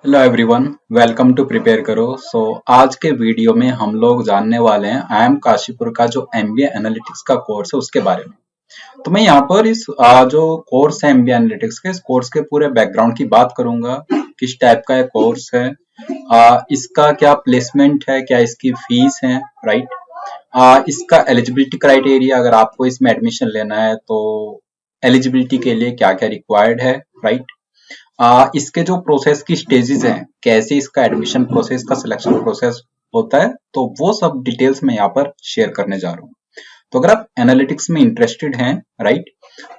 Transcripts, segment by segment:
Hello everyone, welcome to prepare करो। आज के वीडियो में हम लोग जानने वाले हैं IIM काशीपुर का जो एमबीए एनालिटिक्स का कोर्स है उसके बारे में। तो मैं यहाँ पर इस जो कोर्स है एमबीए एनालिटिक्स के, इस कोर्स के पूरे बैकग्राउंड की बात करूंगा। किस टाइप का ये कोर्स है, इसका क्या प्लेसमेंट है, क्या इसकी फीस है, राइट। इसका एलिजिबिलिटी क्राइटेरिया, अगर आपको इसमें एडमिशन लेना है तो एलिजिबिलिटी के लिए क्या क्या रिक्वायर्ड है, राइट। इसके जो प्रोसेस की स्टेजेस हैं, कैसे इसका एडमिशन प्रोसेस का सिलेक्शन प्रोसेस होता है, तो वो सब डिटेल्स मैं यहाँ पर शेयर करने जा रहा हूँ। तो अगर आप एनालिटिक्स में इंटरेस्टेड हैं, राइट,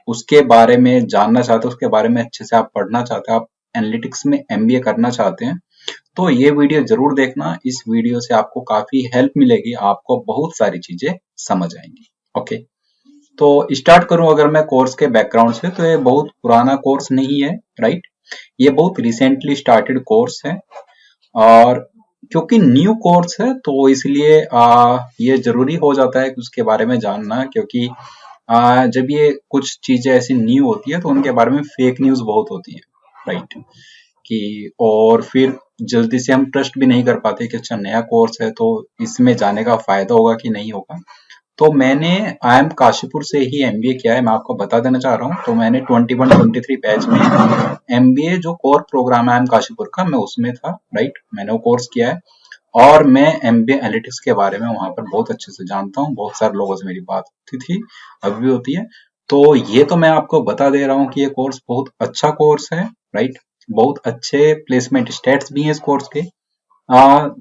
उसके बारे में जानना चाहते हो, उसके बारे में अच्छे से आप पढ़ना चाहते हैं, आप एनालिटिक्स में एमबीए करना चाहते हैं, तो ये वीडियो जरूर देखना। इस वीडियो से आपको काफी हेल्प मिलेगी, आपको बहुत सारी चीजें समझ आएंगी। ओके, तो स्टार्ट करूं अगर मैं कोर्स के बैकग्राउंड से, तो ये बहुत पुराना कोर्स नहीं है, राइट। ये बहुत रिसेंटली स्टार्टेड कोर्स है, और क्योंकि न्यू कोर्स है तो इसलिए ये जरूरी हो जाता है कि उसके बारे में जानना, क्योंकि जब ये कुछ चीजें ऐसी न्यू होती है तो उनके बारे में फेक न्यूज बहुत होती है, राइट। कि और फिर जल्दी से हम ट्रस्ट भी नहीं कर पाते कि अच्छा नया कोर्स है तो इसमें जाने का फायदा होगा कि नहीं होगा। तो मैंने IIM काशीपुर से ही एमबीए किया है, मैं आपको बता देना चाह रहा हूँ। तो मैंने 21-23 बैच में एमबीए जो कोर प्रोग्राम है IIM काशीपुर का, मैं उसमें था, राइट। मैंने वो कोर्स किया है और मैं एमबीए एनालिटिक्स के बारे में वहां पर बहुत अच्छे से जानता हूँ। बहुत सारे लोगों से मेरी बात होती थी, अभी भी होती है। तो ये तो मैं आपको बता दे रहा हूँ कि ये कोर्स बहुत अच्छा कोर्स है, राइट। बहुत अच्छे प्लेसमेंट स्टेट्स भी हैं इस कोर्स के।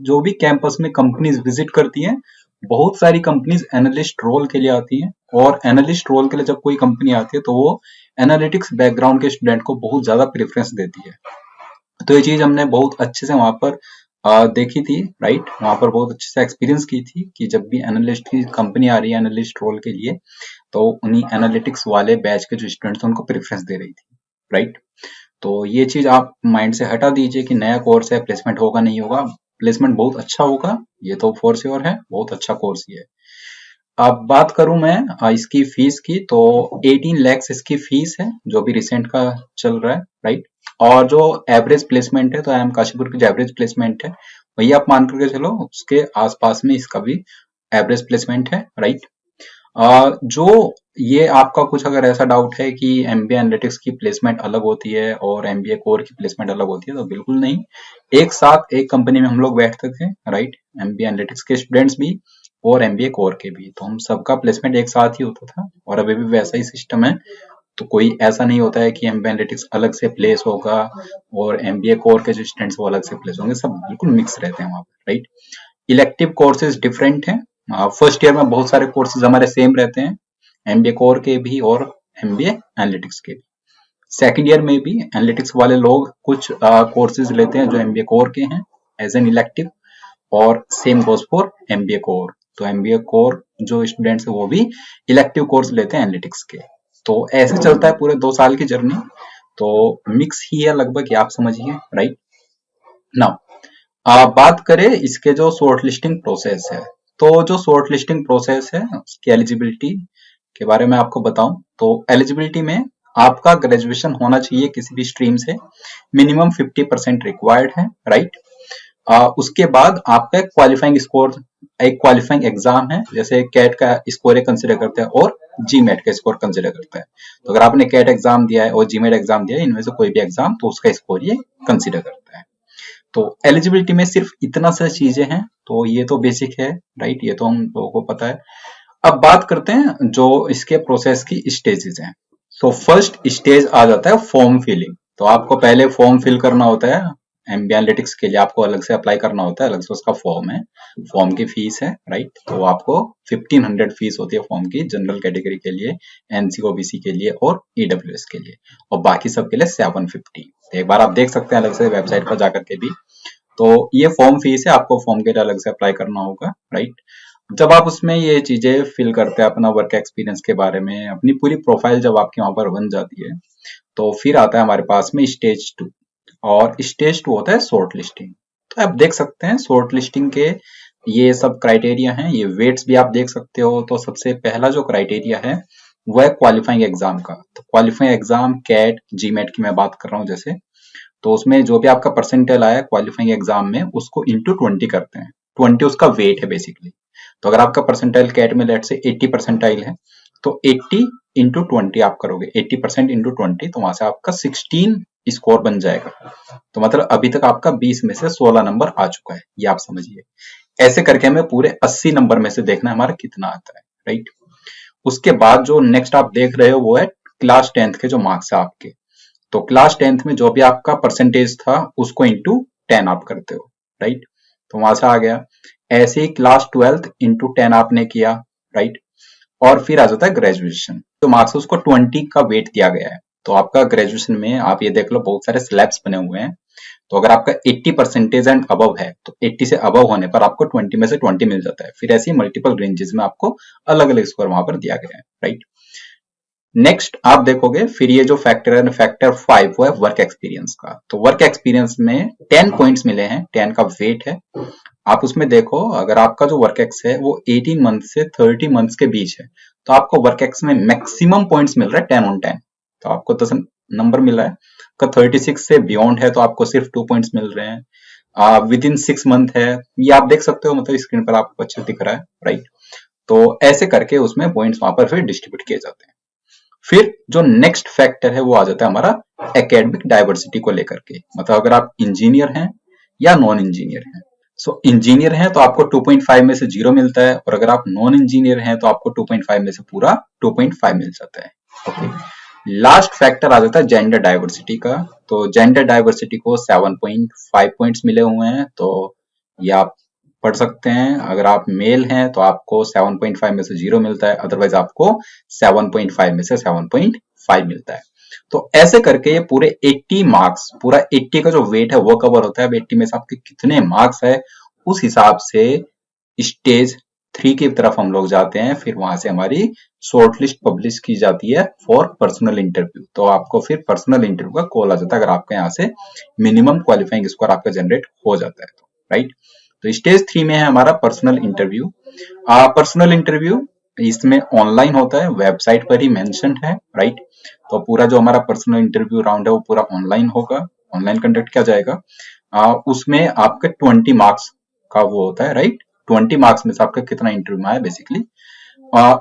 जो भी कैंपस में कंपनीज विजिट करती हैं, बहुत सारी कंपनीज एनालिस्ट रोल के लिए आती हैं, और एनालिस्ट रोल के लिए जब कोई कंपनी आती है तो वो एनालिटिक्स बैकग्राउंड के स्टूडेंट को बहुत ज्यादा प्रेफरेंस देती है। तो ये चीज हमने बहुत अच्छे से वहां पर देखी थी, राइट। वहां पर बहुत अच्छे से एक्सपीरियंस की थी कि जब भी एनालिस्ट की कंपनी आ रही है एनालिस्ट रोल के लिए, तो उन्हीं एनालिटिक्स वाले बैच के जो स्टूडेंट्स उनको प्रेफरेंस दे रही थी, राइट। तो ये चीज आप माइंड से हटा दीजिए कि नया कोर्स है, प्लेसमेंट होगा नहीं होगा। प्लेसमेंट बहुत अच्छा होगा, ये तो फॉर श्योर है, बहुत अच्छा कोर्स ही है। अब बात करूं मैं इसकी फीस की, तो 18 lakhs इसकी फीस है, जो भी रिसेंट का चल रहा है, राइट। और जो एवरेज प्लेसमेंट है, तो IIM काशीपुर की जो एवरेज प्लेसमेंट है वही आप मान करके चलो, उसके आसपास में इसका भी एवरेज प्लेसमेंट है, राइट। जो ये आपका कुछ अगर ऐसा डाउट है कि एमबीए एनालिटिक्स की प्लेसमेंट अलग होती है और एमबीए कोर की प्लेसमेंट अलग होती है, तो बिल्कुल नहीं। एक साथ एक कंपनी में हम लोग बैठते थे, राइट। एमबीए एनालिटिक्स के स्टूडेंट्स भी और एमबीए कोर के भी, तो हम सबका प्लेसमेंट एक साथ ही होता था, और अभी भी वैसा ही सिस्टम है। तो कोई ऐसा नहीं होता है कि एमबीए एनालिटिक्स अलग से प्लेस होगा और एमबीए कोर के जो स्टूडेंट्स वो अलग से प्लेस होंगे, सब बिल्कुल मिक्स रहते हैं वहां पर, राइट। इलेक्टिव कोर्सेज डिफरेंट हैं। फर्स्ट ईयर में बहुत सारे कोर्सेज हमारे सेम रहते हैं, एमबीए कोर के भी और एमबीए एनालिटिक्स के भी। सेकंड ईयर में भी एनालिटिक्स वाले लोग कुछ कोर्सेज लेते हैं जो एमबीए कोर के हैं एज एन इलेक्टिव, और same goes for MBA core. तो एमबीए कोर जो स्टूडेंट्स है वो भी इलेक्टिव कोर्स लेते हैं एनालिटिक्स के। तो ऐसे चलता है पूरे 2 साल की जर्नी। तो मिक्स ही है लगभग, ये आप समझिए, राइट। नाउ बात करें इसके जो शॉर्ट लिस्टिंग प्रोसेस है, तो जो शॉर्ट लिस्टिंग प्रोसेस है उसकी एलिजिबिलिटी के बारे में आपको बताऊं, तो एलिजिबिलिटी में आपका ग्रेजुएशन होना चाहिए किसी भी स्ट्रीम से, मिनिमम 50% रिक्वायर्ड है, राइट। उसके बाद आपका एक क्वालिफाइंग स्कोर, एक क्वालिफाइंग एग्जाम है, जैसे कैट का स्कोर एक कंसिडर करते हैं और जीमेट का स्कोर कंसिडर करता है। तो अगर आपने कैट एग्जाम दिया है और जीमेट एग्जाम दिया है, इनमें से कोई भी एग्जाम, तो उसका स्कोर ये कंसिडर करता है। तो एलिजिबिलिटी में सिर्फ इतना सा चीजें हैं, तो ये तो बेसिक है, राइट, ये तो हम लोगों को पता है। अब बात करते हैं जो इसके प्रोसेस की स्टेजेस हैं। तो फर्स्ट स्टेज आ जाता है फॉर्म फिलिंग। तो आपको पहले फॉर्म फिल करना होता है, एमबीए एनालिटिक्स के लिए आपको अलग से अप्लाई करना होता है, अलग से उसका फॉर्म है, फॉर्म की फीस है, राइट। तो आपको 1500 फीस होती है फॉर्म की, जनरल कैटेगरी के लिए, एनसी ओबीसी के लिए और ईडब्ल्यूएस के लिए, और बाकी सब के लिए 750। तो एक बार आप देख सकते हैं अलग से वेबसाइट पर जाकर के भी। तो ये फॉर्म फीस है, आपको फॉर्म के लिए अलग से अप्लाई करना होगा, राइट। जब आप उसमें ये चीजें फिल करते हैं, अपना वर्क एक्सपीरियंस के बारे में, अपनी पूरी प्रोफाइल जब आपकी वहां पर बन जाती है, तो फिर आता है हमारे पास में स्टेज 2। और स्टेज 2 होता है शॉर्ट लिस्टिंग। तो आप देख सकते हैं शॉर्ट लिस्टिंग के ये सब क्राइटेरिया हैं, ये वेट्स भी आप देख सकते हो। तो सबसे पहला जो क्राइटेरिया है वो है क्वालिफाइंग एग्जाम का। तो क्वालिफाइंग एग्जाम कैट जीमेट की मैं बात कर रहा हूँ, जैसे तो उसमें जो भी आपका परसेंटाइल आया क्वालिफाइंग एग्जाम में उसको इंटू 20 करते हैं। 20 उसका वेट है बेसिकली। तो अगर आपका परसेंटाइल कैट में लेट से 80 परसेंटाइल है तो 80 इंटू 20 आप करोगे, 80% इंटू 20, तो वहां से आपका 16 स्कोर बन जाएगा। तो मतलब अभी तक आपका 20 में से 16 नंबर आ चुका है, ये आप समझिए। ऐसे करके हमें पूरे 80 नंबर में से देखना है हमारा कितना आता है, राइट। उसके बाद जो नेक्स्ट आप देख रहे हो वो है क्लास 10th के जो मार्क्स है आपके। तो क्लास 10th में जो भी आपका परसेंटेज था उसको इंटू 10 आप करते हो, राइट। तो वहां से आ गया। ऐसे ही क्लास 12th इंटू 10 आपने किया, राइट। और फिर आ जाता है ग्रेजुएशन। तो मार्क्स उसको 20 का वेट दिया गया है। तो आपका ग्रेजुएशन में आप ये देख लो बहुत सारे स्लैब्स बने हुए हैं। तो अगर आपका 80 परसेंटेज एंड अबव है तो 80 से अबव होने पर आपको 20 में से 20 मिल जाता है। फिर ऐसे मल्टीपल रेंजेस में आपको अलग अलग स्कोर वहां पर दिया गया है, राइट। नेक्स्ट आप देखोगे फिर ये जो फैक्टर है, फैक्टर 5 वो है वर्क एक्सपीरियंस का। तो वर्क एक्सपीरियंस में 10 पॉइंट्स मिले हैं, 10 का वेट है। आप उसमें देखो अगर आपका जो वर्क एक्स है वो 18 मंथ से 30 मंथ्स के बीच है तो आपको वर्क एक्स में मैक्सिमम पॉइंट्स मिल रहा है 10 on 10। तो आपको 10 नंबर मिल रहा है। का 36 से बियॉन्ड है तो आपको सिर्फ 2 पॉइंट्स मिल रहे हैं। विद इन 6 मंथ है, ये आप देख सकते हो, मतलब स्क्रीन पर आपको अच्छे दिख रहा है, राइट। तो ऐसे करके उसमें पॉइंट्स वहां पर फिर डिस्ट्रीब्यूट किए जाते हैं। फिर जो नेक्स्ट फैक्टर है वो आ जाता है हमारा एकेडमिक डाइवर्सिटी को लेकर के। मतलब अगर आप इंजीनियर हैं या नॉन इंजीनियर हैं। सो इंजीनियर हैं तो आपको 2.5 में से 0 मिलता है, और अगर आप नॉन इंजीनियर हैं तो आपको 2.5 में से पूरा 2.5 मिल जाता है, ओके। लास्ट फैक्टर आ जाता है जेंडर डाइवर्सिटी का। तो जेंडर डाइवर्सिटी को 7.5 पॉइंट्स मिले हुए हैं। तो ये आप पढ़ सकते हैं। अगर आप मेल हैं तो आपको 7.5 में से 0 मिलता है, अदरवाइज आपको 7.5 में से 7.5 मिलता है। तो ऐसे करके ये पूरे 80 मार्क्स, पूरा 80 का जो वेट है वो कवर होता है। अब 80 में से आपके कितने मार्क्स है उस हिसाब से स्टेज 3 की तरफ हम लोग जाते हैं। फिर वहां से हमारी शॉर्ट लिस्ट पब्लिश की जाती है फॉर पर्सनल इंटरव्यू। तो आपको फिर पर्सनल इंटरव्यू का कॉल आ जाता है अगर आपके यहाँ से मिनिमम क्वालिफाइंग स्कोर आपका जनरेट हो जाता है तो, राइट। तो स्टेज 3 में है हमारा पर्सनल इंटरव्यू। पर्सनल इंटरव्यू इसमें ऑनलाइन होता है, वेबसाइट पर ही मेंशन है, राइट। तो पूरा जो हमारा पर्सनल इंटरव्यू राउंड है वो पूरा ऑनलाइन होगा, ऑनलाइन कंडक्ट किया जाएगा। उसमें आपके 20 मार्क्स का वो होता है, राइट। 20 मार्क्स में से आपका कितना इंटरव्यू में आया बेसिकली,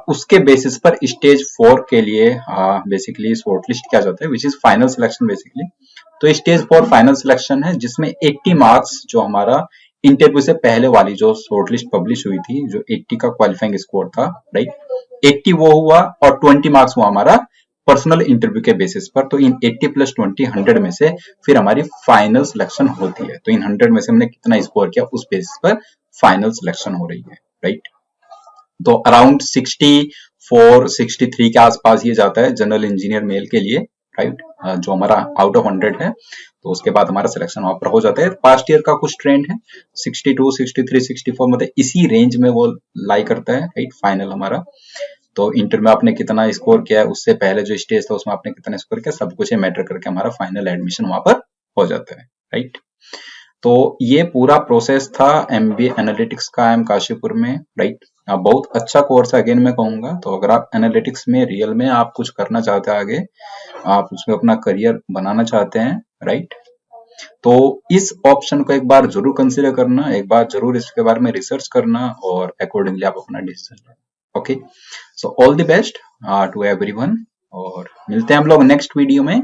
उसके बेसिस पर स्टेज 4 के लिए बेसिकली शॉर्टलिस्ट किया जाता है, which is final selection basically. तो स्टेज 4 फाइनल सिलेक्शन है जिसमें 80 मार्क्स जो हमारा इंटरव्यू से पहले वाली जो शॉर्टलिस्ट पब्लिश हुई थी, जो 80 का क्वालिफाइंग स्कोर था, राइट, 80 वो हुआ और 20 मार्क्स हुआ हमारा पर्सनल इंटरव्यू के बेसिस पर। तो इन 80 प्लस 20 100 में से फिर हमारी फाइनल सिलेक्शन होती है। तो इन 100 में से हमने कितना स्कोर किया उस बेसिस पर फाइनल सिलेक्शन हो रही है, राइट। तो अराउंड 64 63 के आसपास ये जाता है जनरल इंजीनियर मेल के लिए, राइट, जो हमारा आउट ऑफ 100 है। तो उसके बाद हमारा सिलेक्शन वहां पर हो जाता है। पास्ट ईयर का कुछ ट्रेंड है 62 63 64, मतलब इसी रेंज में वो लाई करता है, राइट, फाइनल हमारा। तो इंटर में आपने कितना स्कोर किया है, उससे पहले जो स्टेज था उसमें आपने कितना स्कोर किया, सब कुछ मैटर करके हमारा फाइनल एडमिशन वहां पर हो जाता है, राइट। तो ये पूरा प्रोसेस था एमबीए एनालिटिक्स का एम काशीपुर में, राइट। बहुत अच्छा कोर्स है, अगेन मैं कहूंगा। तो अगर आप एनालिटिक्स में रियल में आप कुछ करना चाहते हैं आगे, आप उसमें अपना करियर बनाना चाहते हैं, राइट, तो इस ऑप्शन को एक बार जरूर कंसीडर करना, एक बार जरूर इसके बारे में रिसर्च करना और अकॉर्डिंगली आप अपना डिसीजन लेना। Okay, so all the best to everyone, और मिलते हैं हम लोग नेक्स्ट वीडियो में।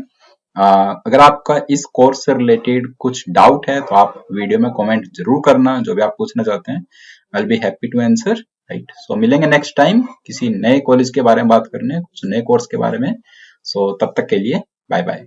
अगर आपका इस कोर्स से रिलेटेड कुछ डाउट है तो आप वीडियो में कमेंट जरूर करना, जो भी आप पूछना चाहते हैं, I will be happy to answer, right. So मिलेंगे नेक्स्ट टाइम किसी नए कॉलेज के बारे में बात करने, कुछ नए कोर्स के बारे में। सो तब तक के लिए बाय बाय।